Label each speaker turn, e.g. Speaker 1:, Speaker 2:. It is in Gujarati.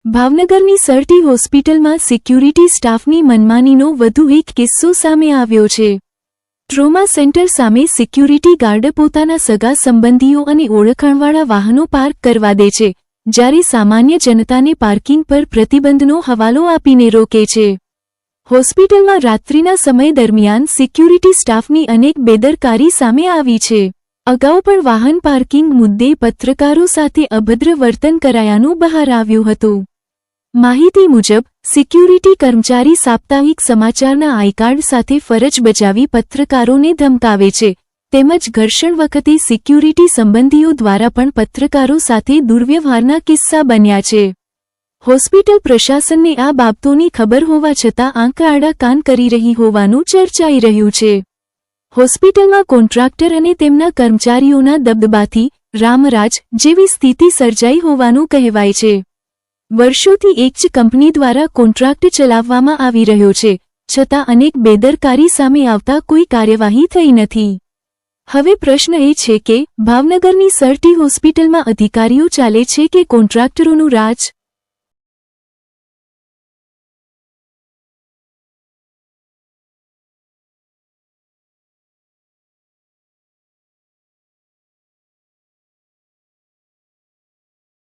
Speaker 1: ભાવનગરની સરટી હોસ્પિટલમાં સિક્યુરિટી સ્ટાફની મનમાનીનો વધુ એક કિસ્સો સામે આવ્યો છે। ટ્રોમા સેન્ટર સામે સિક્યુરિટી ગાર્ડ પોતાના સગા સંબંધીઓ અને ઓળખાણવાળા વાહનો પાર્ક કરવા દે છે, જ્યારે સામાન્ય જનતાને પાર્કિંગ પર પ્રતિબંધનો હવાલો આપીને રોકે છે। હોસ્પિટલમાં રાત્રિના સમય દરમિયાન સિક્યુરિટી સ્ટાફની અનેક બેદરકારી સામે આવી છે। અગાઉ પણ વાહન પાર્કિંગ મુદ્દે પત્રકારો સાથે અભદ્ર વર્તન કરાયાનું બહાર આવ્યું હતું। માહિતી મુજબ, સિક્યુરિટી કર્મચારી સાપ્તાહિક સમાચારના આઈકાર્ડ સાથે ફરજ બજાવી પત્રકારોને ધમકાવે છે, તેમજ ઘર્ષણ વખતે સિક્યુરિટી સંબંધીઓ દ્વારા પણ પત્રકારો સાથે દુર્વ્યવહારના કિસ્સા બન્યા છે। હોસ્પિટલ પ્રશાસનને આ બાબતોની ખબર હોવા છતાં આંખ આડા કાન કરી રહી હોવાનું ચર્ચાઈ રહ્યું છે। હોસ્પિટલમાં કોન્ટ્રાક્ટર અને તેમના કર્મચારીઓના દબદબાથી રામરાજ જેવી સ્થિતિ સર્જાઈ હોવાનું કહેવાય છે। વર્ષોથી એક જ કંપની દ્વારા કોન્ટ્રાક્ટ ચલાવવામાં આવી રહ્યો છે, છતાં અનેક બેદરકારી સામે આવતા કોઈ કાર્યવાહી થઈ નથી। હવે પ્રશ્ન એ છે કે ભાવનગરની સરટી હોસ્પિટલમાં અધિકારીઓ ચાલે છે કે કોન્ટ્રાક્ટરોનું રાજ?